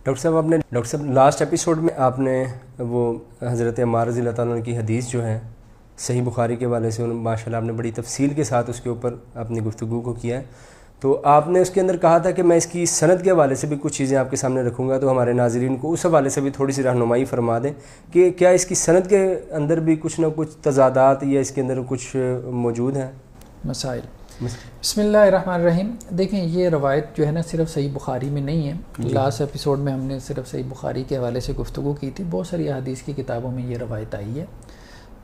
Doctor صاحب last episode میں آپ نے وہ حضرت عمار رضی اللہ تعالیٰ عنہ کی حدیث جو ہے صحیح بخاری کے حوالے سے ماشاء اللہ آپ نے بڑی تفصیل کے ساتھ اس کے اوپر اپنی گفتگو کو کیا ہے، تو آپ نے اس کے اندر کہا تھا کہ میں اس کی سند کے حوالے سے بھی کچھ چیزیں آپ کے سامنے رکھوں گا، تو ہمارے ناظرین کو اس حوالے سے بھی تھوڑی سی رہنمائی فرما دیں کہ کیا اس کی سند کے اندر بھی کچھ نہ کچھ تضادات یا اس کے اندر کچھ موجود ہیں مسائل۔ بسم اللہ الرحمن الرحیم۔ دیکھیں یہ روایت جو ہے نا صرف صحیح بخاری میں نہیں ہے، لاسٹ ایپیسوڈ میں ہم نے صرف صحیح بخاری کے حوالے سے گفتگو کی تھی، بہت ساری احادیث کی کتابوں میں یہ روایت آئی ہے،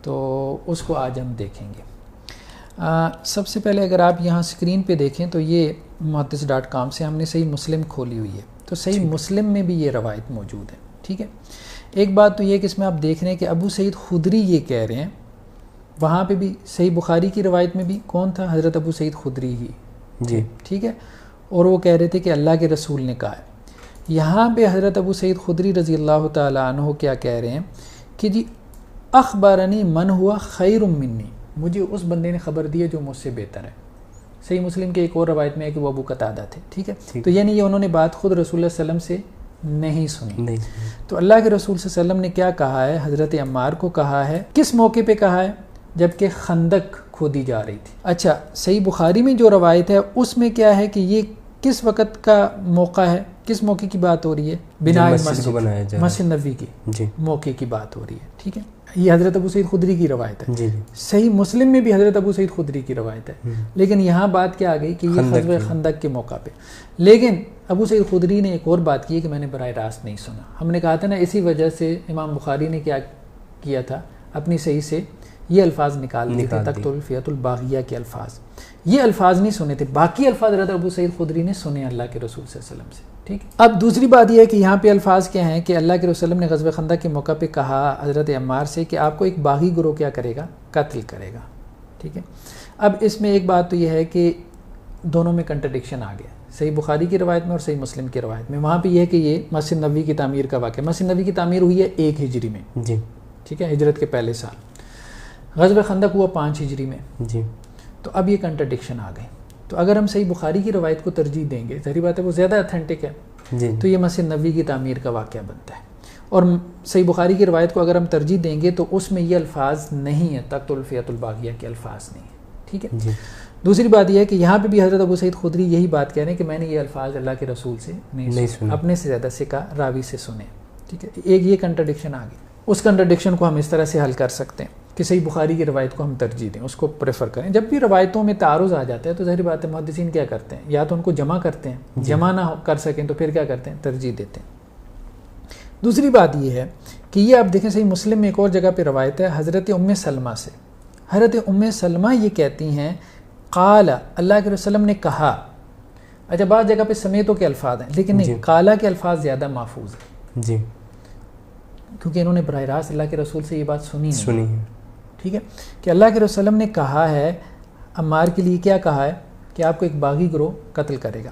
تو اس کو آج ہم دیکھیں گے۔ سب سے پہلے اگر آپ یہاں اسکرین پہ دیکھیں تو یہ muhaddis.com سے ہم نے صحیح مسلم کھولی ہوئی ہے، تو صحیح مسلم میں بھی یہ روایت موجود ہے، ٹھیک ہے۔ ایک بات تو یہ کہ اس میں آپ دیکھ رہے ہیں کہ ابو سعید خدری یہ کہہ رہے ہیں، وہاں پہ بھی صحیح بخاری کی روایت میں بھی کون تھا؟ حضرت ابو سعید خدری ہی، جی ٹھیک ہے، اور وہ کہہ رہے تھے کہ اللہ کے رسول نے کہا ہے۔ یہاں پہ حضرت ابو سعید خدری رضی اللہ تعالی عنہ کیا کہہ رہے ہیں کہ جی اخبرنی من ہوا خیر منی، مجھے اس بندے نے خبر دی ہے جو مجھ سے بہتر ہے۔ صحیح مسلم کے ایک اور روایت میں ہے کہ وہ ابو قتادہ تھے، ٹھیک ہے، تو یعنی یہ انہوں نے بات خود رسول اللہ صلی اللہ علیہ وسلم سے نہیں سنی۔ تو اللہ کے رسول صلی اللہ علیہ وسلم نے کیا کہا ہے؟ حضرت عمار کو کہا ہے، کس موقع پہ کہا ہے؟ جبکہ خندق کھودی جا رہی تھی۔ اچھا، صحیح بخاری میں جو روایت ہے اس میں کیا ہے کہ یہ کس وقت کا موقع ہے، کس موقع کی بات ہو رہی ہے؟ بناء مسجد نبوی کی موقع کی بات ہو رہی ہے، ٹھیک ہے، یہ حضرت ابو سعید خدری کی روایت ہے۔ صحیح مسلم میں بھی حضرت ابو سعید خدری کی روایت ہے، لیکن یہاں بات کیا آ گئی کہ یہ غزوہ خندق کے موقع پہ، لیکن ابو سعید خدری نے ایک اور بات کی ہے کہ میں نے براہ راست نہیں سنا۔ ہم نے کہا تھا نا اسی وجہ سے امام بخاری نے کیا کیا تھا، اپنی صحیح سے یہ الفاظ نکال دیے تھے، تقتل الفئۃ الباغیہ کے الفاظ، یہ الفاظ نہیں سنے تھے، باقی الفاظ حضرت ابو سعید خدری نے سنے اللہ کے رسول صلی اللہ علیہ وسلم سے، ٹھیک ہے۔ اب دوسری بات یہ ہے کہ یہاں پہ الفاظ کیا ہیں کہ اللہ کے رسول نے غزوہ خندق کے موقع پہ کہا حضرت عمار سے کہ آپ کو ایک باغی گروہ کیا کرے گا؟ قتل کرے گا، ٹھیک ہے۔ اب اس میں ایک بات تو یہ ہے کہ دونوں میں کنٹرڈکشن آ گیا، صحیح بخاری کی روایت میں اور صحیح مسلم کی روایت میں۔ وہاں پہ یہ ہے کہ یہ مسجد نبوی کی تعمیر کا واقعہ، مسجد نبوی کی تعمیر ہوئی ہے 1 ہجری میں، جی ٹھیک ہے، ہجرت کے پہلے سال۔ غزوہ خندق ہوا 5 ہجری میں، جی، تو اب یہ کنٹرڈکشن آ گئی۔ تو اگر ہم صحیح بخاری کی روایت کو ترجیح دیں گے، ظاہری بات ہے وہ زیادہ اتھینٹک ہے، جی، تو یہ مسجد نبوی کی تعمیر کا واقعہ بنتا ہے، اور صحیح بخاری کی روایت کو اگر ہم ترجیح دیں گے تو اس میں یہ الفاظ نہیں ہیں، تقتل الفئۃ الباغیہ کے الفاظ نہیں ہیں، ٹھیک ہے، جی۔ دوسری بات یہ ہے کہ یہاں پہ بھی حضرت ابو سعید خدری یہی بات کہہ رہے ہیں کہ میں نے یہ الفاظ اللہ کے رسول سے نہیں سنے، اپنے سے زیادہ سکا راوی سے سنے، ٹھیک ہے۔ ایک یہ کنٹرڈکشن آ گئی، اس کنٹرڈکشن کو ہم اس طرح سے حل کر سکتے ہیں کہ صحیح بخاری کی روایت کو ہم ترجیح دیں، اس کو پریفر کریں۔ جب بھی روایتوں میں تعارض آ جاتا ہے تو ظاہر بات ہے محدثین کیا کرتے ہیں، یا تو ان کو جمع کرتے ہیں، جمع نہ کر سکیں تو پھر کیا کرتے ہیں؟ ترجیح دیتے ہیں۔ دوسری بات یہ ہے کہ یہ آپ دیکھیں صحیح مسلم میں ایک اور جگہ پہ روایت ہے حضرت ام سلمہ سے، حضرت ام سلمہ یہ کہتی ہیں قال، اللہ کے رسول نے کہا، اچھا بعض جگہ پہ سمیتوں کے الفاظ ہیں لیکن نہیں، قالہ کے الفاظ زیادہ محفوظ ہیں، جی، کیونکہ انہوں نے براہ راست اللہ کے رسول سے یہ بات سنی ہے، ٹھیک ہے، کہ اللہ کے رسول نے کہا ہے عمار کے لیے، کیا کہا ہے کہ آپ کو ایک باغی گروہ قتل کرے گا۔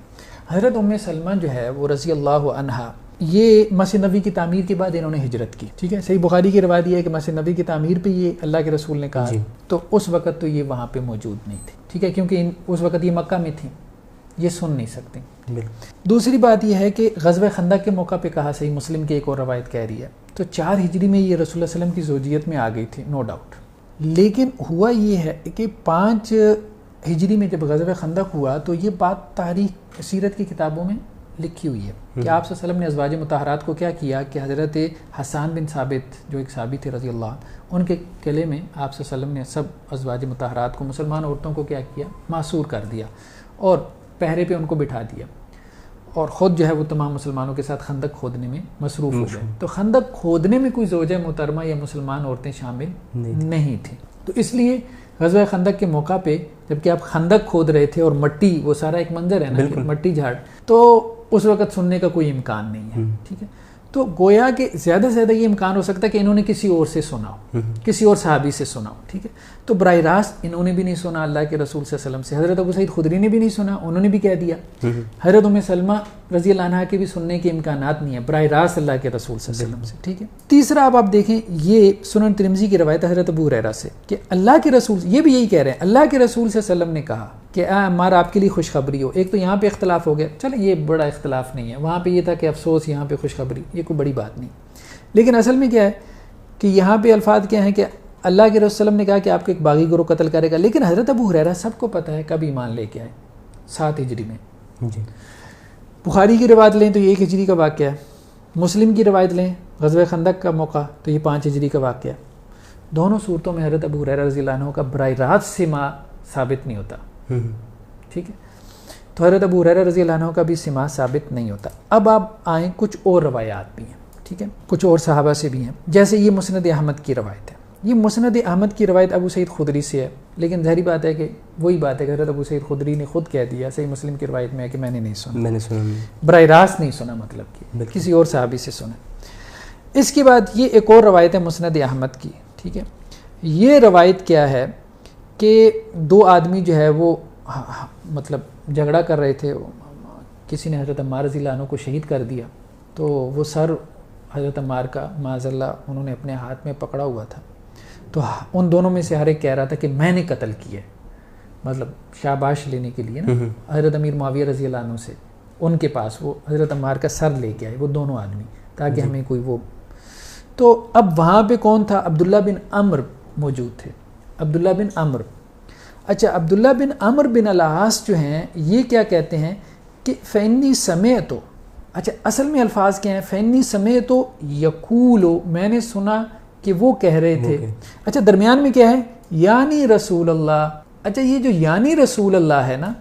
حضرت ام سلمہ جو ہے وہ رضی اللہ عنہا، یہ مسجد نبوی کی تعمیر کے بعد انہوں نے ہجرت کی، ٹھیک ہے، صحیح بخاری کی روایت یہ ہے کہ مسجد نبوی کی تعمیر پہ یہ اللہ کے رسول نے کہا، تو اس وقت تو یہ وہاں پہ موجود نہیں تھی، ٹھیک ہے، کیونکہ اس وقت یہ مکہ میں تھی، یہ سن نہیں سکتے۔ دوسری بات یہ ہے کہ غزوہ خندق کے موقع پہ کہا، صحیح مسلم کی ایک اور روایت کہہ رہی ہے، تو 4 ہجری میں یہ رسول اللہ صلی اللہ علیہ وسلم کی زوجیت میں آ گئی تھی، نو ڈاؤٹ، لیکن ہوا یہ ہے کہ 5 ہجری میں جب غزوہ خندق ہوا تو یہ بات تاریخ سیرت کی کتابوں میں لکھی ہوئی ہے کہ آپ صلی اللہ علیہ وسلم نے ازواج مطہرات کو کیا کیا کہ حضرت حسان بن ثابت جو ایک صحابی تھے رضی اللہ عنہ، ان کے گلے میں آپ صلی اللہ علیہ وسلم نے سب ازواج مطہرات کو، مسلمان عورتوں کو کیا کیا؟ معصور کر دیا اور پہرے پہ ان کو بٹھا دیا، اور خود جو ہے وہ تمام مسلمانوں کے ساتھ خندق کھودنے میں مصروف ہو گئے۔ تو خندق کھودنے میں کوئی زوجہ محترمہ یا مسلمان عورتیں شامل نہیں تھیں، تو اس لیے غزوہ خندق کے موقع پہ جب کہ آپ خندق کھود رہے تھے اور مٹی، وہ سارا ایک منظر ہے نا، مٹی جھاڑ، تو اس وقت سننے کا کوئی امکان نہیں ہے، ٹھیک ہے، تو گویا کہ زیادہ سے زیادہ یہ امکان ہو سکتا ہے کہ انہوں نے کسی اور سے سنا ہو، کسی اور صحابی سے سنا ہو، ٹھیک ہے، تو براہ راست انہوں نے بھی نہیں سنا اللہ کے رسول صلی اللہ علیہ وسلم سے، حضرت ابو سعید خدری نے بھی نہیں سنا، انہوں نے بھی کہہ دیا، حضرت ام سلمہ رضی اللہ عنہا کے بھی سننے کے امکانات نہیں ہیں براہ راست اللہ کے رسول صلی اللہ علیہ وسلم سے، ٹھیک ہے۔ تیسرا اب آپ دیکھیں یہ سنن ترمذی کی روایت حضرت ابو ہریرہ سے کہ اللہ کے رسول، یہ بھی یہی کہہ رہے ہیں اللہ کے رسول صلی اللہ علیہ وسلم نے کہا کہ عمار آپ کے لیے خوشخبری ہو. ایک تو یہاں پہ اختلاف ہو گیا, چلیں یہ بڑا اختلاف نہیں ہے, وہاں پہ یہ تھا کہ افسوس, یہاں پہ خوشخبری, یہ کوئی بڑی بات نہیں. لیکن اصل میں کیا ہے کہ یہاں پہ الفاظ کیا ہیں کہ اللہ کے رسول صلی اللہ علیہ وسلم نے کہا کہ آپ کو ایک باغی گروہ قتل کرے گا. لیکن حضرت ابو ہریرہ سب کو پتہ ہے کب ایمان لے کے آئے, 7 ہجری میں. جی. بخاری کی روایت لیں تو یہ 1 ہجری کا واقعہ ہے, مسلم کی روایت لیں غزوہ خندق کا موقع تو یہ 5 ہجری کا واقعہ ہے. دونوں صورتوں میں حضرت ابو ہریرہ رضی اللہ عنہ کا براہ راست سما ثابت نہیں ہوتا. ٹھیک ہے, تو حضرت ابو ہریرہ رضی اللہ عنہ کا بھی سما ثابت نہیں ہوتا. اب آپ آئیں, کچھ اور روایات بھی ہیں, ٹھیک ہے, کچھ اور صحابہ سے بھی ہیں. جیسے یہ مسند احمد کی روایت ہے. یہ مسند احمد کی روایت ابو سعید خدری سے ہے, لیکن ظاہری بات ہے کہ وہی بات ہے کہ حضرت ابو سعید خدری نے خود کہہ دیا صحیح مسلم کی روایت میں ہے کہ میں نے نہیں سنا, براہ راست نہیں سنا, مطلب کہ کسی اور صحابی سے سنا. اس کے بعد یہ ایک اور روایت ہے مسند احمد کی. ٹھیک ہے, یہ روایت کیا ہے کہ 2 آدمی جو ہے وہ مطلب جھگڑا کر رہے تھے, کسی نے حضرت عمار رضی اللہ عنہ کو شہید کر دیا, تو وہ سر حضرت عمار کا معاذ اللہ انہوں نے اپنے ہاتھ میں پکڑا ہوا تھا. تو ان دونوں میں سے ہر ایک کہہ رہا تھا کہ میں نے قتل کیا ہے, مطلب شاباش لینے کے لیے نا حضرت امیر معاویہ رضی اللہ عنہ سے ان کے پاس وہ حضرت عمار کا سر لے کے آئے وہ دونوں آدمی, تاکہ ہمیں کوئی وہ. تو اب وہاں پہ کون تھا؟ عبداللہ بن عمر موجود تھے. عبداللہ بن عمر, اچھا عبداللہ بن عمر بن العاص جو ہیں یہ کیا کہتے ہیں کہ فینی سمیتو, اچھا اصل میں الفاظ کیا ہیں, فینی سمیتو یقولو, میں نے سنا کہ وہ کہہ رہے تھے. اچھا درمیان میں کیا ہے؟ یعنی رسول اللہ. اچھا یہ جو یعنی رسول اللہ ہے نا,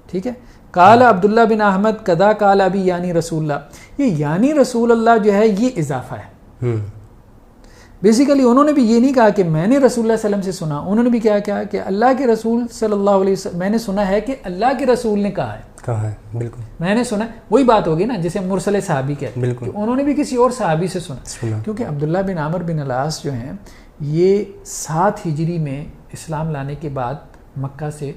ٹھیک ہے, قال عبداللہ بن احمد کدا قال ابی یعنی رسول اللہ, یہ یعنی رسول اللہ جو ہے یہ اضافہ ہے. بیسیکلی انہوں نے بھی یہ نہیں کہا کہ میں نے رسول اللہ صلی اللہ علیہ وسلم سے سنا, انہوں نے بھی کیا کہا کہ اللہ کے رسول صلی اللہ علیہ وسلم, میں نے سنا ہے کہ اللہ کے رسول نے کہا ہے. بالکل میں نے سنا, وہی بات ہوگی نا جسے مرسل صحابی کہتے ہیں, کہ انہوں نے بھی کسی اور صحابی سے سنا. کیونکہ عبداللہ بن عمر بن العاص جو ہیں یہ 7 ہجری میں اسلام لانے کے بعد مکہ سے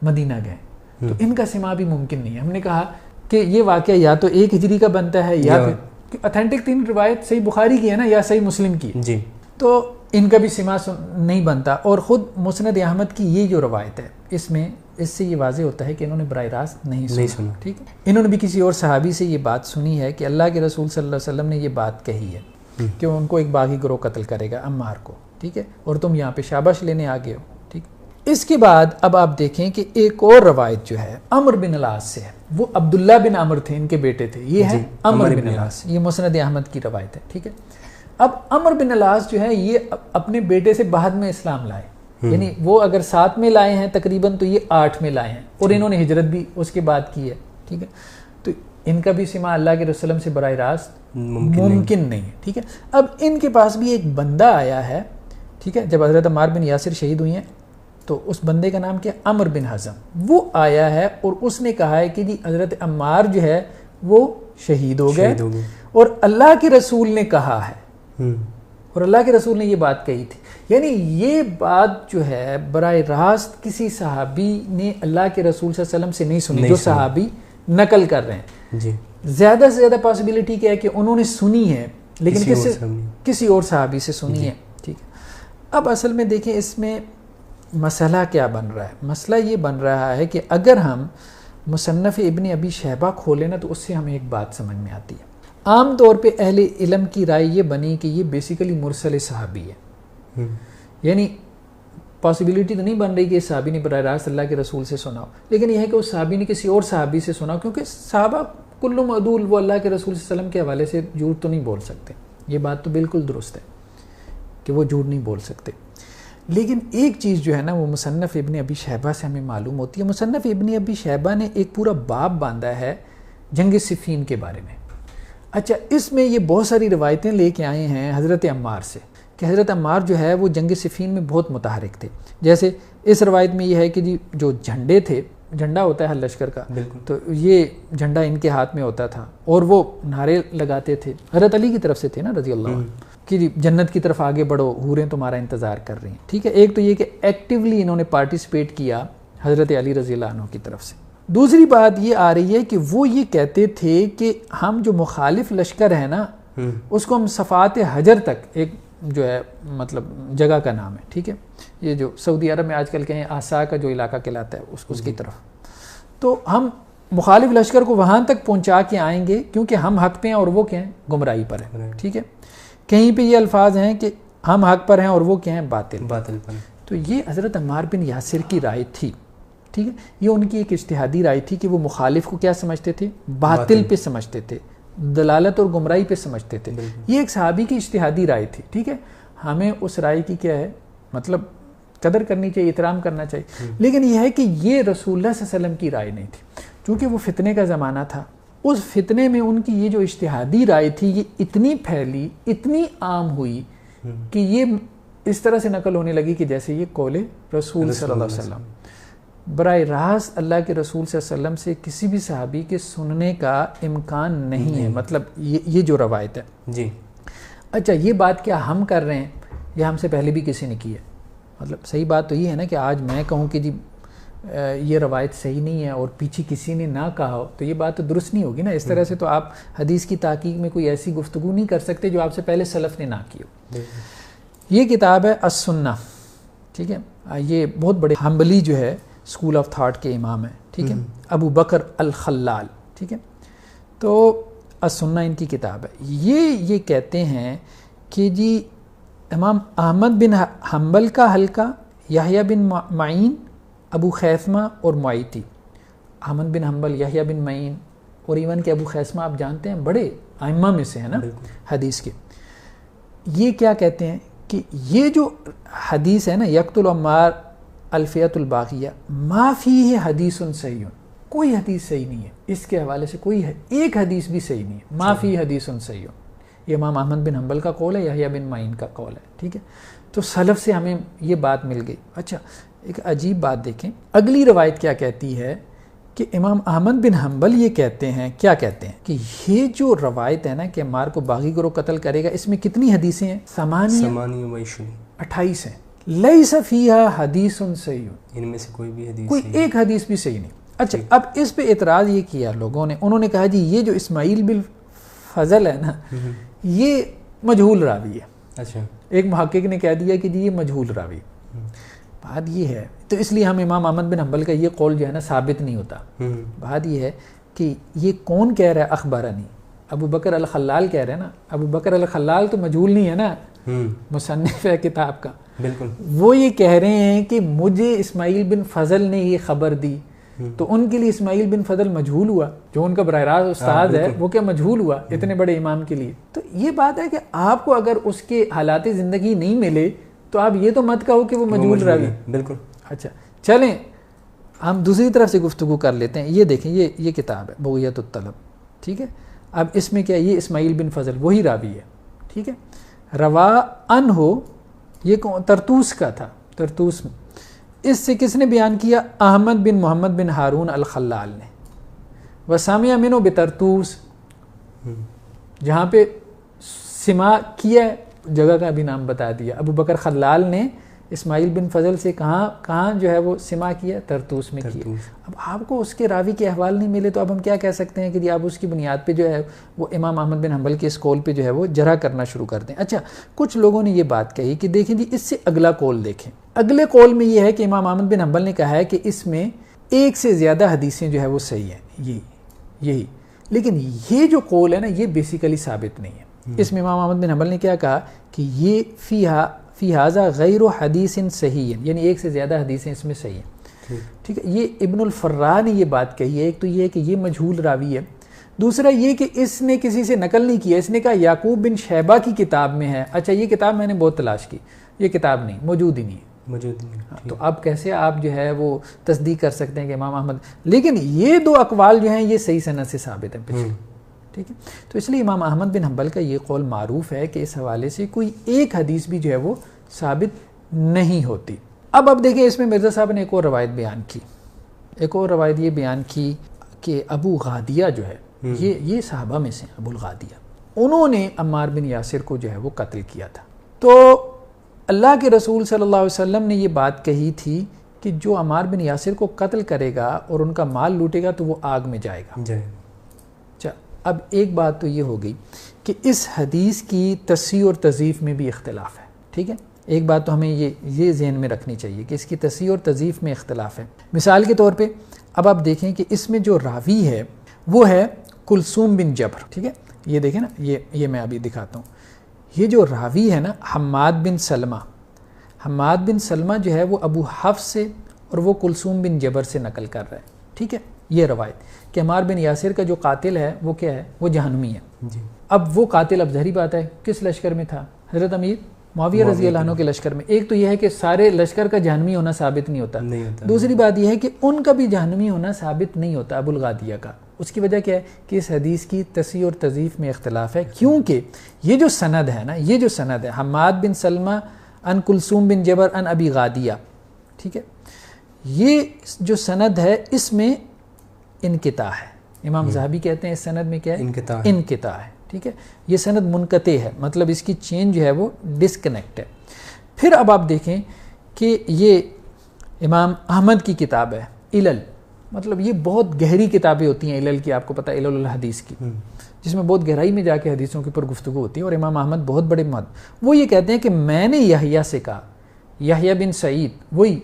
مدینہ گئے, تو ان کا سما بھی ممکن نہیں ہے. ہم نے کہا کہ یہ واقعہ یا تو 1 ہجری کا بنتا ہے یا پھر اتھینٹک 3 روایت صحیح بخاری کی ہے نا یا صحیح مسلم کی, جی, تو ان کا بھی سما نہیں بنتا. اور خود مسند احمد کی یہ جو روایت ہے اس سے یہ واضح ہوتا ہے کہ انہوں نے براہ راست نہیں سنا. ٹھیک ہے, انہوں نے بھی کسی اور صحابی سے یہ بات سنی ہے کہ اللہ کے رسول صلی اللہ علیہ وسلم نے یہ بات کہی ہے کہ ان کو ایک باغی گروہ قتل کرے گا, عمار کو. ٹھیک ہے, اور تم یہاں پہ شاباش لینے آ گئے ہو. ٹھیک, اس کے بعد اب آپ دیکھیں کہ ایک اور روایت جو ہے عمر بن العاص سے ہے, وہ عبداللہ بن عمر تھے, ان کے بیٹے تھے, یہ ہے عمر بن العاص, یہ مسند احمد کی روایت ہے. ٹھیک ہے, اب عمر بن العاص جو ہے یہ اپنے بیٹے سے بعد میں اسلام لائے, یعنی وہ اگر 7 میں لائے ہیں تقریباً تو یہ 8 میں لائے ہیں, اور انہوں نے ہجرت بھی اس کے بعد کی ہے. ٹھیک ہے, تو ان کا بھی سما اللہ کے رسول سے براہ راست ممکن نہیں ہے. ٹھیک ہے, اب ان کے پاس بھی ایک بندہ آیا ہے. ٹھیک ہے, جب حضرت عمار بن یاسر شہید ہوئی ہیں تو اس بندے کا نام کیا؟ عمر بن حزم. وہ آیا ہے اور اس نے کہا ہے کہ جی حضرت عمار جو ہے وہ شہید ہو گئے, اور اللہ کے رسول نے کہا ہے, اور اللہ کے رسول نے یہ بات کہی تھی. یعنی یہ بات جو ہے براہ راست کسی صحابی نے اللہ کے رسول صلی اللہ علیہ وسلم سے نہیں سنی, جو صحابی نقل کر رہے ہیں. جی, زیادہ سے زیادہ پاسبلٹی کیا ہے کہ انہوں نے سنی ہے لیکن کسی اور صحابی سے سنی ہے. ٹھیک ہے, اب اصل میں دیکھیں اس میں مسئلہ کیا بن رہا ہے. مسئلہ یہ بن رہا ہے کہ اگر ہم مصنف ابن ابی شیبہ کھولیں نا تو اس سے ہمیں ایک بات سمجھ میں آتی ہے. عام طور پہ اہل علم کی رائے یہ بنی کہ یہ بیسیکلی مرسل صحابی ہے, یعنی پاسبلٹی تو نہیں بن رہی کہ اس صحابی نے براہ راست اللہ کے رسول سے سنا ہو, لیکن یہ ہے کہ اس صحابی نے کسی اور صحابی سے سنا, کیونکہ صحابہ کلم عدول, وہ اللہ کے رسول صلی اللہ علیہ وسلم کے حوالے سے جھوٹ تو نہیں بول سکتے. یہ بات تو بالکل درست ہے کہ وہ جھوٹ نہیں بول سکتے. لیکن ایک چیز جو ہے نا وہ مصنف ابن ابی شیبہ سے ہمیں معلوم ہوتی ہے. مصنف ابن ابی شیبہ نے ایک پورا باب باندھا ہے جنگ صفین کے بارے میں. اچھا, اس میں یہ بہت ساری روایتیں لے کے آئے ہیں حضرت عمار سے کہ حضرت عمار جو ہے وہ جنگ صفین میں بہت متحرک تھے. جیسے اس روایت میں یہ ہے کہ جی جو جھنڈے تھے, جھنڈا ہوتا ہے ہر لشکر کا, تو یہ جھنڈا ان کے ہاتھ میں ہوتا تھا اور وہ نعرے لگاتے تھے, حضرت علی کی طرف سے تھے نا رضی اللہ عنہ, کہ جی جنت کی طرف آگے بڑھو, حوریں تمہارا انتظار کر رہی ہیں. ٹھیک ہے, ایک تو یہ کہ ایکٹیولی انہوں نے پارٹیسپیٹ کیا حضرت علی رضی اللہ عنہ کی طرف سے. دوسری بات یہ آ رہی ہے کہ وہ یہ کہتے تھے کہ ہم جو مخالف لشکر ہے نا اس کو ہم صفات حجر تک, ایک جو ہے مطلب جگہ کا نام ہے، ٹھیک ہے، یہ جو سعودی عرب میں آج کل کہیں آسا کا جو علاقہ کہلاتا ہے اس کی طرف. تو ہم مخالف لشکر کو وہاں تک پہنچا کے آئیں گے کیونکہ ہم حق پہ ہیں اور وہ کیا ہیں، گمراہی پر ہیں، ٹھیک ہے. کہیں پہ یہ الفاظ ہیں کہ ہم حق پر ہیں اور وہ کیا ہیں، باطل پر. تو یہ حضرت عمار بن یاسر کی رائے تھی، ٹھیک ہے. یہ ان کی ایک اجتہادی رائے تھی کہ وہ مخالف کو کیا سمجھتے تھے، باطل پہ سمجھتے تھے، دلالت اور گمراہی پہ سمجھتے تھے. یہ ایک صحابی کی اجتہادی رائے تھی، ٹھیک ہے. ہمیں اس رائے کی کیا ہے مطلب قدر کرنی چاہیے، احترام کرنا چاہیے. لیکن یہ ہے کہ یہ رسول اللہ صلی اللہ علیہ وسلم کی رائے نہیں تھی، چونکہ وہ فتنے کا زمانہ تھا. اس فتنے میں ان کی یہ جو اجتہادی رائے تھی یہ اتنی پھیلی، اتنی عام ہوئی کہ یہ اس طرح سے نقل ہونے لگی کہ جیسے یہ قول رسول صلی اللہ علیہ وسلم. براہ راست اللہ کے رسول صلی اللہ علیہ وسلم سے کسی بھی صحابی کے سننے کا امکان نہیں ہے، مطلب یہ جو روایت ہے. جی اچھا، یہ بات کیا ہم کر رہے ہیں یا ہم سے پہلے بھی کسی نے کی ہے؟ مطلب صحیح بات تو یہ ہے نا کہ آج میں کہوں کہ جی یہ روایت صحیح نہیں ہے اور پیچھے کسی نے نہ کہا ہو تو یہ بات تو درست نہیں ہوگی نا. اس طرح سے تو آپ حدیث کی تحقیق میں کوئی ایسی گفتگو نہیں کر سکتے جو آپ سے پہلے سلف نے نہ کی ہو. یہ کتاب ہے السنہ، ٹھیک ہے. یہ بہت بڑے حنبلی جو ہے اسکول آف تھاٹ کے امام ہیں، ٹھیک ہے، ابو بکر الخلال، ٹھیک ہے. تو السنہ ان کی کتاب ہے. یہ کہتے ہیں کہ جی امام احمد بن حنبل کا حلقہ، یحییٰ بن معین، ابو خیثمہ اور معیتی. احمد بن حنبل، یحییٰ بن معین اور ایون کہ ابو خیثمہ آپ جانتے ہیں بڑے ائمہ میں سے ہیں نا حدیث کے. یہ کیا کہتے ہیں کہ یہ جو حدیث ہے نا یقتل عمار الفیۃ الباقیہ ما فیہ حدیث صحیح، کوئی حدیث صحیح نہیں ہے اس کے حوالے سے، کوئی ہے ایک حدیث بھی صحیح نہیں ہے. ما فیہ حدیث صحیح، یہ امام احمد بن حنبل کا قول ہے، یحییٰ بن معین کا قول ہے، ٹھیک ہے. تو سلف سے ہمیں یہ بات مل گئی. اچھا، ایک عجیب بات دیکھیں، اگلی روایت کیا کہتی ہے کہ امام احمد بن حنبل یہ کہتے ہیں، کیا کہتے ہیں کہ یہ جو روایت ہے نا کہ عمار کو باغی گروہ قتل کرے گا، اس میں کتنی حدیثیں ہیں؟ 28 ہیں. لیس فیہا حدیث صحیح، ان میں سے کوئی ایک حدیث بھی صحیح نہیں. اچھا، اب اس پہ اعتراض یہ کیا لوگوں نے، انہوں نے کہا جی یہ جو اسماعیل بن فضل ہے نا یہ مجہول راوی ہے. اچھا، ایک محقق نے کہہ دیا کہ جی یہ مجہول راوی. بات یہ ہے تو اس لیے ہم امام احمد بن حنبل کا یہ قول جو ہے نا ثابت نہیں ہوتا. بات یہ ہے کہ یہ کون کہہ رہا ہے؟ اخبرنی ابو بکر الخلال کہہ رہے ہیں نا. ابو بکر الخلال تو مجہول نہیں ہے نا، مصنف ہے کتاب کا. بالکل، وہ یہ کہہ رہے ہیں کہ مجھے اسماعیل بن فضل نے یہ خبر دی، تو ان کے لیے اسماعیل بن فضل مجہول ہوا، جو ان کا براہ راست استاد ہے وہ کیا مجہول ہوا اتنے بڑے امام کے لیے. تو یہ بات ہے کہ آپ کو اگر اس کے حالات زندگی نہیں ملے تو آپ یہ تو مت کہو کہ وہ مجہول راوی. بالکل. اچھا چلیں ہم دوسری طرف سے گفتگو کر لیتے ہیں. یہ دیکھیں یہ کتاب ہے بغیت الطلب، ٹھیک ہے. اب اس میں کیا، یہ اسماعیل بن فضل وہی راوی ہے، ٹھیک ہے. روا ان ہو، یہ ترتوس کا تھا، ترتوس میں. اس سے کس نے بیان کیا؟ احمد بن محمد بن ہارون الخلال نے. وسامع منو بترتوس، جہاں پہ سما کیا جگہ کا بھی نام بتا دیا. ابو بکر خلال نے اسماعیل بن فضل سے کہاں جو ہے وہ سما کیا؟ ترتوس میں کیا. اب آپ کو اس کے راوی کے احوال نہیں ملے تو اب ہم کیا کہہ سکتے ہیں کہ آپ اس کی بنیاد پہ جو ہے وہ امام احمد بن حنبل کے اس قول پہ جو ہے وہ جرح کرنا شروع کر دیں. اچھا، کچھ لوگوں نے یہ بات کہی کہ دیکھیں جی اس سے اگلا قول دیکھیں. اگلے قول میں یہ ہے کہ امام احمد بن حنبل نے کہا ہے کہ اس میں ایک سے زیادہ حدیثیں جو ہے وہ صحیح ہیں، یہی. لیکن یہ جو قول ہے نا یہ بیسیکلی ثابت نہیں ہے. اس میں امام احمد بن حنبل نے کیا کہا کہ یہ فی ھذا غیر حدیث صحیح، یعنی ایک سے زیادہ حدیثیں اس میں صحیح ہیں، ٹھیک ہے. یہ ابن الفرا نے یہ بات کہی ہے. ایک تو یہ ہے کہ یہ مجہول راوی ہے، دوسرا یہ کہ اس نے کسی سے نقل نہیں کیا، اس نے کہا یعقوب بن شیبہ کی کتاب میں ہے. اچھا، یہ کتاب میں نے بہت تلاش کی، یہ کتاب نہیں، موجود ہی نہیں ہے. تو اب کیسے آپ جو ہے وہ تصدیق کر سکتے ہیں کہ امام احمد، لیکن یہ دو اقوال جو ہیں یہ صحیح سند سے ثابت ہیں پچھلے، ٹھیک ہے. تو اس لیے امام احمد بن حنبل کا یہ قول معروف ہے کہ اس حوالے سے کوئی ایک حدیث بھی جو ہے وہ ثابت نہیں ہوتی. اب دیکھیں اس میں مرزا صاحب نے ایک اور روایت بیان کی. ایک اور روایت یہ بیان کی کہ ابو غادیہ جو ہے یہ صحابہ میں سے ابو الغادیہ، انہوں نے عمار بن یاسر کو جو ہے وہ قتل کیا تھا. تو اللہ کے رسول صلی اللہ علیہ وسلم نے یہ بات کہی تھی کہ جو عمار بن یاسر کو قتل کرے گا اور ان کا مال لوٹے گا تو وہ آگ میں جائے گا. اچھا، اب ایک بات تو یہ ہو گئی کہ اس حدیث کی تصحیح اور تضعیف میں بھی اختلاف ہے. ٹھیک ہے, ایک بات تو ہمیں یہ ذہن میں رکھنی چاہیے کہ اس کی تصحیح اور تضعیف میں اختلاف ہے. مثال کے طور پہ اب آپ دیکھیں کہ اس میں جو راوی ہے وہ ہے کلثوم بن جبر. ٹھیک ہے, یہ دیکھیں نا, یہ میں ابھی دکھاتا ہوں. یہ جو راوی ہے نا حماد بن سلمہ, حماد بن سلمہ جو ہے وہ ابو حفص سے اور وہ کلثوم بن جبر سے نقل کر رہا ہے. ٹھیک ہے, یہ روایت کہ عمار بن یاسر کا جو قاتل ہے وہ کیا ہے, وہ جہنمی ہے. جی. اب وہ قاتل, اب ظاہری بات ہے کس لشکر میں تھا, حضرت امیر معاویہ رضی اللہ عنہ کے لشکر میں. ایک تو یہ ہے کہ سارے لشکر کا جہنمی ہونا ثابت نہیں ہوتا. دوسری بات یہ ہے کہ ان کا بھی جہنمی ہونا ثابت نہیں ہوتا ابو الغادیہ کا. اس کی وجہ کیا ہے کہ اس حدیث کی تصحیح اور تضعیف میں اختلاف ہے, کیونکہ یہ جو سند ہے نا, یہ جو سند ہے حماد بن سلمہ ان کلثوم بن جبر ان ابی غادیہ, ٹھیک ہے, یہ جو سند ہے اس میں انقطاع ہے. امام ذہبی کہتے ہیں اس سند میں کیا ہے, انقطاع ہے. ٹھیک ہے, یہ سند منقطع ہے, مطلب اس کی چین جو ہے وہ ڈسکنیکٹ ہے. پھر اب آپ دیکھیں کہ یہ امام احمد کی کتاب ہے علل, مطلب یہ بہت گہری کتابیں ہوتی ہیں علل کی, آپ کو پتہ ہے علل الحدیث کی, جس میں بہت گہرائی میں جا کے حدیثوں کے اوپر گفتگو ہوتی ہے. اور امام احمد بہت بڑے وہ یہ کہتے ہیں کہ میں نے یحییٰ سے کہا, یحییٰ بن سعید وہی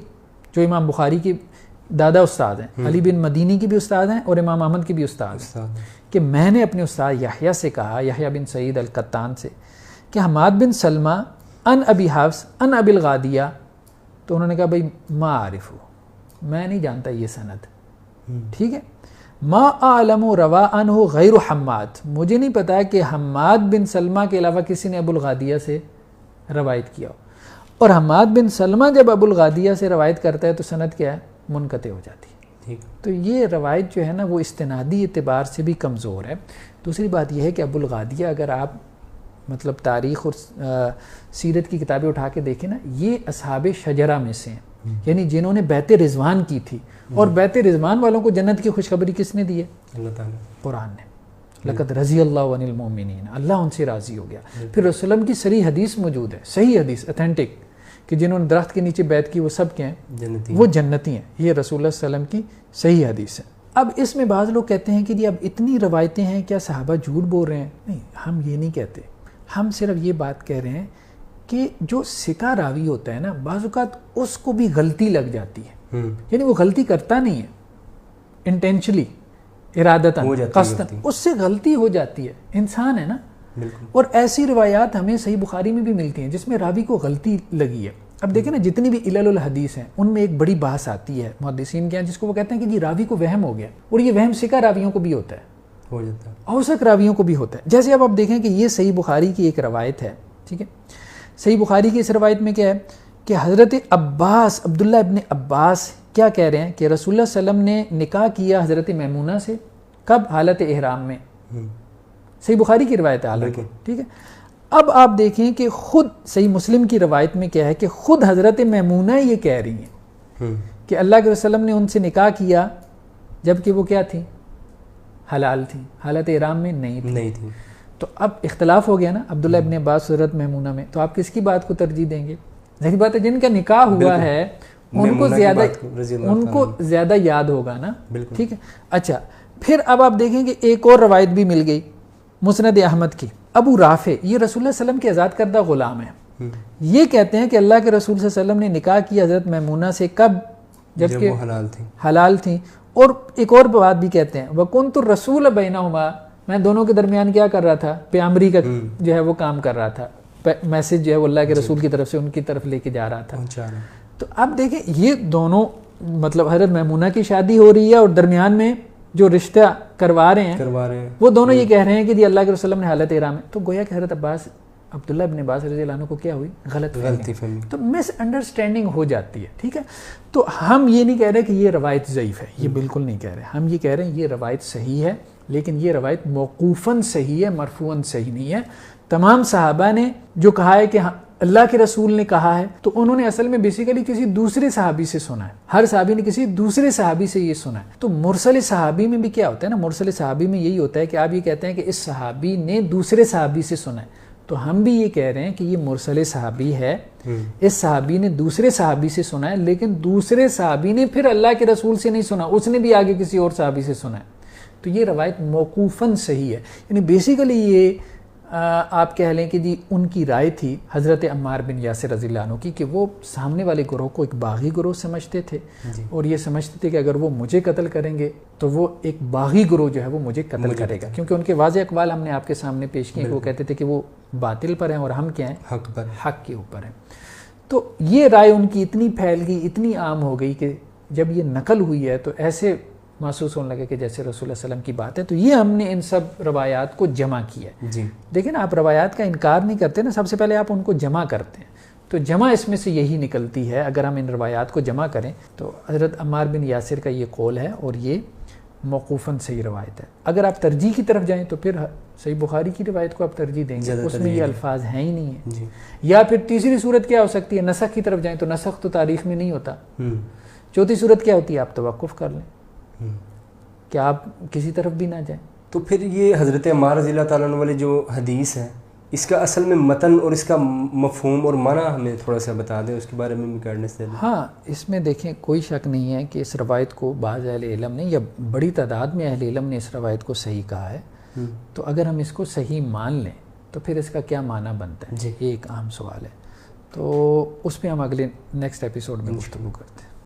جو امام بخاری کی دادا استاد ہیں, علی بن مدینی کی بھی استاد ہیں اور امام احمد کی بھی استاد ہیں, کہ میں نے اپنے استاد یحییٰ سے کہا, یحییٰ بن سعید القطان سے, کہ حماد بن سلمہ ان ابی حفص ان ابی الغادیہ. تو انہوں نے کہا بھائی ما عارف ہو, میں نہیں جانتا یہ سند. ٹھیک ہے, ما اعلم روا عنہ غیر حماد, مجھے نہیں پتا کہ حماد بن سلمہ کے علاوہ کسی نے ابو الغادیہ سے روایت کیا ہو. اور حماد بن سلمہ جب ابو الغادیہ سے روایت کرتا ہے تو سند کیا ہے, منقطع ہو جاتی ہے. تو یہ روایت جو ہے نا وہ استنادی اعتبار سے بھی کمزور ہے. دوسری بات یہ ہے کہ ابو الغادیہ اگر آپ مطلب تاریخ اور سیرت کی کتابیں اٹھا کے دیکھیں نا, یہ اصحاب شجرہ میں سے ہیں, یعنی جنہوں نے بیعت رضوان کی تھی. اور بیعت رضوان والوں کو جنت کی خوشخبری کس نے دی ہے, اللہ تعالیٰ, قرآن نے. لقد رضی اللہ عن المؤمنین, اللہ ان سے راضی ہو گیا. پھر رسول اللہ کی صریح حدیث موجود ہے, صحیح حدیث اتھینٹک, کہ جنہوں نے درخت کے نیچے بیعت کی وہ سب کیا ہیں, وہ جنتی ہیں. یہ رسول اللہ صلی اللہ علیہ وسلم کی صحیح حدیث ہے. اب اس میں بعض لوگ کہتے ہیں کہ جی اب اتنی روایتیں ہیں, کیا صحابہ جھوٹ بول رہے ہیں؟ نہیں, ہم یہ نہیں کہتے. ہم صرف یہ بات کہہ رہے ہیں کہ جو ثقہ راوی ہوتا ہے نا, بعض اوقات اس کو بھی غلطی لگ جاتی ہے, یعنی وہ غلطی کرتا نہیں ہے انٹینشلی, ارادتاً, قصداً, اس سے غلطی ہو جاتی ہے, انسان ہے نا. اور ایسی روایات ہمیں صحیح بخاری میں بھی ملتی ہیں جس میں راوی کو غلطی لگی ہے. اب دیکھیں نا, جتنی بھی علل الحدیث ہیں ان میں ایک بڑی بحث آتی ہے محدثین کے یہاں, جس کو وہ کہتے ہیں کہ جی راوی کو وہم ہو گیا, اور یہ وہم ثقہ راویوں کو بھی ہوتا ہے, اوثق راویوں کو بھی ہوتا ہے. جیسے اب آپ دیکھیں کہ یہ صحیح بخاری کی ایک روایت ہے. ٹھیک ہے, صحیح بخاری کی اس روایت میں کیا ہے کہ حضرت عباس, عبداللہ ابن عباس کیا کہہ رہے ہیں کہ رسول اللہ صلی اللہ علیہ وسلم نے نکاح کیا حضرت میمونہ سے, کب, حالت احرام میں. صحیح بخاری کی روایت ہے حالانکہ. ٹھیک ہے, اب آپ دیکھیں کہ خود صحیح مسلم کی روایت میں کیا ہے کہ خود حضرت میمونہ یہ کہہ رہی ہیں کہ اللہ کے رسول نے ان سے نکاح کیا جبکہ وہ کیا تھی, حلال تھی, حالت احرام میں نہیں تھی. تو اب اختلاف ہو گیا نا عبداللہ ابن عباس حضرت میمونہ میں, تو آپ کس کی بات کو ترجیح دیں گے؟ ظاہری بات ہے جن کا نکاح ہوا ہے ان کو زیادہ یاد ہوگا نا. ٹھیک ہے, اچھا پھر اب آپ دیکھیں کہ ایک اور روایت بھی مل گئی مسند احمد کی. ابو رافع, یہ رسول اللہ صلی اللہ علیہ وسلم کے آزاد کردہ غلام ہیں, یہ کہتے ہیں کہ اللہ کے رسول صلی اللہ علیہ وسلم نے نکاح کی حضرت میمونہ سے, کب, جبکہ حلال تھیں. اور ایک اور بات بھی کہتے ہیں, وَكُنْتُ الرَّسُولَ بَيْنَهُمَا, میں دونوں کے درمیان کیا کر رہا تھا, پیامبری کا جو ہے وہ کام کر رہا تھا, میسج جو ہے وہ اللہ کے رسول کی طرف سے ان کی طرف لے کے جا رہا تھا. تو اب دیکھیں یہ دونوں, مطلب حضرت میمونہ کی شادی ہو رہی ہے اور درمیان میں جو رشتہ کروا رہے ہیں وہ دونوں یہ کہہ رہے ہیں کہ جی اللہ کے رسول نے حالت احرام ہے. تو گویا کہ حضرت عباس, عبداللہ ابن عباس رضی اللہ عنہ کو کیا ہوئی, غلطی فہمی, تو مس انڈرسٹینڈنگ ہو جاتی ہے. ٹھیک ہے, تو ہم یہ نہیں کہہ رہے کہ یہ روایت ضعیف ہے, یہ بالکل نہیں کہہ رہے. ہم یہ کہہ رہے ہیں یہ روایت صحیح ہے, لیکن یہ روایت موقوفاً صحیح ہے, مرفوعاً صحیح نہیں ہے. تمام صحابہ نے جو کہا ہے کہ اللہ کے رسول نے کہا ہے, تو انہوں نے اصل میں بیسیکلی کسی دوسرے صحابی سے سنا ہے. ہر صحابی نے کسی دوسرے صحابی سے یہ سنا ہے. تو مرسل صحابی میں بھی کیا ہوتا ہے نا, مرسل صحابی میں یہی ہوتا ہے کہ آپ یہ کہتے ہیں کہ اس صحابی نے دوسرے صحابی سے سنا ہے. تو ہم بھی یہ کہہ رہے ہیں کہ یہ مرسل صحابی ہے, اس صحابی نے دوسرے صحابی سے سنا ہے, لیکن دوسرے صحابی نے پھر اللہ کے رسول سے نہیں سنا, اس نے بھی آگے کسی اور صحابی سے سنا ہے. تو یہ روایت موقوفاً صحیح ہے. یعنی بیسیکلی یہ آپ کہہ لیں کہ جی ان کی رائے تھی حضرت عمار بن یاسر رضی اللہ عنہ کی کہ وہ سامنے والے گروہ کو ایک باغی گروہ سمجھتے تھے اور یہ سمجھتے تھے کہ اگر وہ مجھے قتل کریں گے تو وہ ایک باغی گروہ جو ہے وہ مجھے قتل کرے گا، کیونکہ ان کے واضح اقوال ہم نے آپ کے سامنے پیش کیے کہ وہ کہتے تھے کہ وہ باطل پر ہیں اور ہم کیا ہیں، حق کے اوپر ہیں۔ تو یہ رائے ان کی اتنی پھیل گئی، اتنی عام ہو گئی کہ جب یہ نقل ہوئی ہے تو ایسے محسوس ہونے لگے کہ جیسے رسول اللہ صلی اللہ علیہ وسلم کی بات ہے۔ تو یہ ہم نے ان سب روایات کو جمع کیا ہے۔ دیکھیں نا، آپ روایات کا انکار نہیں کرتے نا، سب سے پہلے آپ ان کو جمع کرتے ہیں، تو جمع اس میں سے یہی نکلتی ہے۔ اگر ہم ان روایات کو جمع کریں تو حضرت عمار بن یاسر کا یہ قول ہے اور یہ موقوفاً صحیح روایت ہے۔ اگر آپ ترجیح کی طرف جائیں تو پھر صحیح بخاری کی روایت کو آپ ترجیح دیں گے، اس میں یہ الفاظ ہیں ہی نہیں ہیں۔ یا پھر تیسری صورت کیا ہو سکتی ہے، نسخ کی طرف جائیں تو نسخ تو تاریخ میں نہیں ہوتا۔ چوتھی صورت کیا ہوتی ہے، آپ توقف کر لیں کہ آپ کسی طرف بھی نہ جائیں۔ تو پھر یہ حضرت عمار رضی اللہ تعالیٰ عنہ والے جو حدیث ہے، اس کا اصل میں متن اور اس کا مفہوم اور معنی ہمیں تھوڑا سا بتا دیں، اس کے بارے میں بھی گائیڈنس دے دیں۔ ہاں، اس میں دیکھیں کوئی شک نہیں ہے کہ اس روایت کو بعض اہل علم نے یا بڑی تعداد میں اہل علم نے اس روایت کو صحیح کہا ہے، تو اگر ہم اس کو صحیح مان لیں تو پھر اس کا کیا معنی بنتا ہے، یہ ایک اہم سوال ہے۔ تو اس پہ ہم اگلے نیکسٹ ایپیسوڈ میں گفتگو کرتے ہیں۔